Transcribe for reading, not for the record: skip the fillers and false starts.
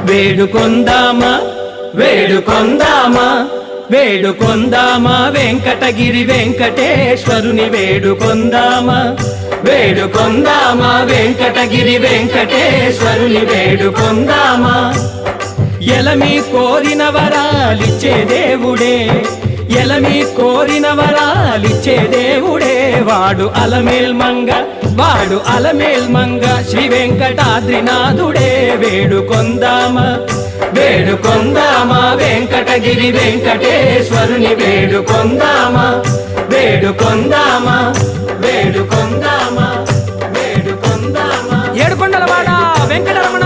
వేడుకొందామా వేడుకొందామా వేడుకొందామా వెంకటగిరి వెంకటేశ్వరుని వేడుకొందామా వేడుకొందామా వెంకటగిరి వెంకటేశ్వరుని వేడుకొందామా ఎలమి కోరిన వరాలిచ్చే దేవుడే ఎలమి కోరిన వరాలిచ్చే దేవుడే వాడు అలమేల్మంగ శ్రీ వెంకటాద్రినాథుడే వేడుకొందామా వేడుకొందామా వెంకటగిరి వెంకటేశ్వరుని వేడుకొందామా వేడుకొందామా వేడుకొందామా వేడుకొందామా ఏడుకొండలవాడ వెంకటరమణ